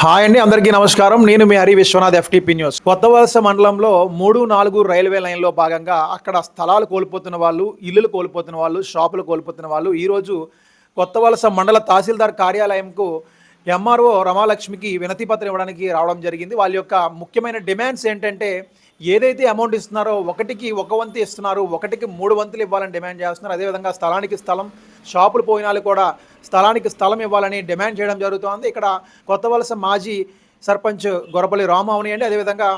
Hi అండి, అందరికీ నమస్కారం. నేను మీ హరి విశ్వనాథ్, ఎఫ్టీపీ న్యూస్. కొత్త వలస మండలంలో 3-4 రైల్వే లైన్లో భాగంగా అక్కడ స్థలాలు కోల్పోతున్న వాళ్ళు, ఇల్లులు కోల్పోతున్న వాళ్ళు, షాపులు కోల్పోతున్న వాళ్ళు ఈరోజు కొత్త వలస మండల తహసీల్దార్ కార్యాలయంకు ఎంఆర్ఓ రమాలక్ష్మికి వినతి పత్రం ఇవ్వడానికి రావడం జరిగింది. వాళ్ళ యొక్క ముఖ్యమైన డిమాండ్స్ ఏంటంటే, ఏదైతే అమౌంట్ ఇస్తున్నారో ఒకటికి ఒక వంతు ఇస్తున్నారు, ఒకటికి 3 వంతులు ఇవ్వాలని డిమాండ్ చేస్తున్నారు. అదేవిధంగా స్థలానికి స్థలం, షాపులు పోయినాలు కూడా స్థలానికి స్థలం ఇవ్వాలని డిమాండ్ చేయడం జరుగుతోంది. ఇక్కడ కొత్త వలస మాజీ సర్పంచ్ గొరపల్లి రాము అవనియండి, అదేవిధంగా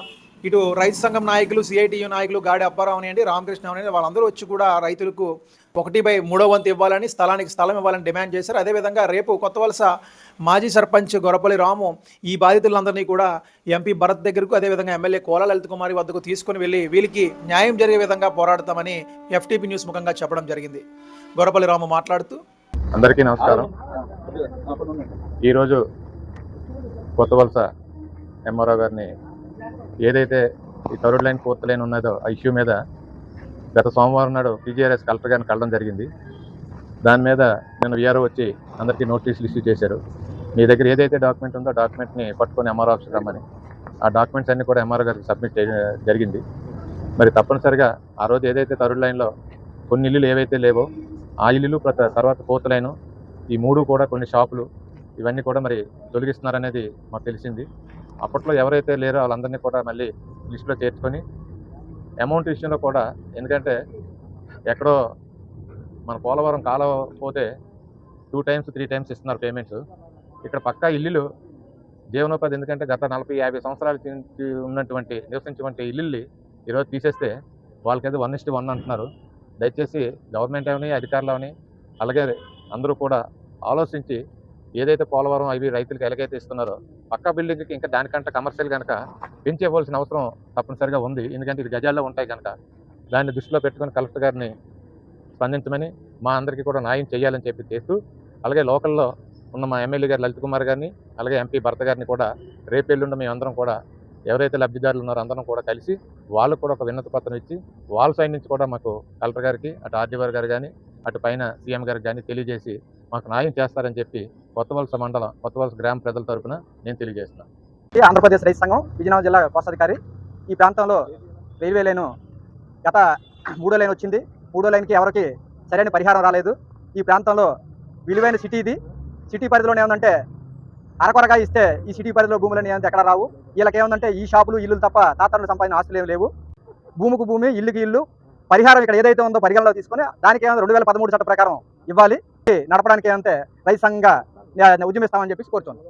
ఇటు రైతు సంఘం నాయకులు, సిఐటియు నాయకులు గాడి అప్పారావు అవనియండి, రామకృష్ణ అవనియండి, వాళ్ళందరూ వచ్చి కూడా రైతులకు 1/3 వంతు ఇవ్వాలని, స్థలానికి స్థలం ఇవ్వాలని డిమాండ్ చేశారు. అదేవిధంగా రేపు కొత్త వలస మాజీ సర్పంచ్ గొరపల్లి రాము ఈ బాధితులందరినీ కూడా ఎంపీ భరత్ దగ్గరకు, అదేవిధంగా ఎమ్మెల్యే కోల లలిత్ కుమారి వద్దకు తీసుకుని వెళ్ళి వీళ్ళకి న్యాయం జరిగే విధంగా పోరాడతామని ఎఫ్టీపీ న్యూస్ ముఖంగా చెప్పడం జరిగింది. గొరపల్లి రాము మాట్లాడుతూ, అందరికీ నమస్కారం. ఈరోజు కొత్త వలస ఎంఆర్ఓ గారిని ఏదైతే ఈ థర్డ్ లైన్, ఫోర్త్ లైన్ ఉన్నదో ఆ ఇష్యూ మీద గత సోమవారం నాడు పీజీఆర్ఎస్ కలెక్టర్ గారిని కలవడం జరిగింది. దాని మీద నేను విఆర్ఓ వచ్చి అందరికీ నోటీసులు ఇష్యూ చేశారు. మీ దగ్గర ఏదైతే డాక్యుమెంట్ ఉందో డాక్యుమెంట్ని పట్టుకొని ఎంఆర్ఓ ఆఫీస్కి రమ్మని. ఆ డాక్యుమెంట్స్ అన్నీ కూడా ఎంఆర్ఓ గారికి సబ్మిట్ జరిగింది. మరి తప్పనిసరిగా ఆ రోజు ఏదైతే థర్డ్ లైన్లో కొన్ని ఇల్లులు ఏవైతే లేవో ఆ ఇల్లులు, తర్వాత ఫోర్త్ లైను, ఈ 3 కూడా కొన్ని షాపులు ఇవన్నీ కూడా మరి తొలగిస్తున్నారనేది మాకు తెలిసింది. అప్పట్లో ఎవరైతే లేరో వాళ్ళందరినీ కూడా మళ్ళీ లిస్టులో చేర్చుకొని అమౌంట్ విషయంలో కూడా, ఎందుకంటే ఎక్కడో మన పోలవరం కాలం పోతే 2 times 3 times ఇస్తున్నారు పేమెంట్స్. ఇక్కడ పక్కా ఇల్లులు జీవనోపాధి, ఎందుకంటే గత 40-50 సంవత్సరాల నుంచి ఉన్నటువంటి నివసించినటువంటి ఇల్లుల్ని ఈరోజు తీసేస్తే వాళ్ళకైతే 1:1 అంటున్నారు. దయచేసి గవర్నమెంట్ అవని, అధికారులు అవని, అలాగే అందరూ కూడా ఆలోచించి ఏదైతే పోలవరం అవి రైతులకు ఎలాగైతే ఇస్తున్నారో పక్కా బిల్డింగ్కి ఇంకా దానికంటే కమర్షియల్ కనుక పెంచేవలసిన అవసరం తప్పనిసరిగా ఉంది. ఎందుకంటే ఇది గజాల్లో ఉంటాయి కనుక దాన్ని దృష్టిలో పెట్టుకొని కలెక్టర్ గారిని స్పందించమని, మా అందరికీ కూడా న్యాయం చేయాలని చెప్పి చేస్తూ, అలాగే లోకల్లో ఉన్న మా ఎమ్మెల్యే గారు లలిత్ కుమార్ గారిని, అలాగే ఎంపీ భరత గారిని కూడా రేపు ఎల్లుండి మేమందరం కూడా ఎవరైతే లబ్ధిదారులు ఉన్నారో అందరం కూడా కలిసి వాళ్ళకు కూడా ఒక వినతి పత్రం ఇచ్చి వాళ్ళ సైడ్ నుంచి కూడా మాకు కలెక్టర్ గారికి, అటు ఆర్డీఓ గారు కానీ, అటు పైన సీఎం గారికి కానీ తెలియజేసి మాకు న్యాయం చేస్తారని చెప్పి కొత్త వలస మండలం, కొత్త వలస గ్రామ ప్రజల తరఫున నేను తెలియజేస్తున్నాను. ఆంధ్రప్రదేశ్ రైతు సంఘం విజయనగరం జిల్లా కోశాధికారి. ఈ ప్రాంతంలో రైల్వే లైను గత 3వ లైన్ వచ్చింది. 3వ లైన్కి ఎవరికి సరైన పరిహారం రాలేదు. ఈ ప్రాంతంలో విలువైన సిటీ ఇది. సిటీ పరిధిలోనే ఏమందంటే అరకొరగా ఇస్తే ఈ సిటీ పరిధిలో భూములని ఏమంటే ఎక్కడ రావు. వీళ్ళకి ఏమందంటే ఈ షాపులు, ఇల్లులు తప్ప తాతలు సంపాదించిన ఆస్తులు ఏమి లేవు. భూమికి భూమి, ఇల్లుకి ఇల్లు, పరిహారం ఇక్కడ ఏదైతే ఉందో పరిగణలో తీసుకొని దానికి ఏమైనా 2013 చట్ట ప్రకారం ఇవ్వాలి. నడపడానికి ఏమంటే రైతు సంఘంగా ఉద్యమిస్తామని చెప్పి కోరుతున్నాం.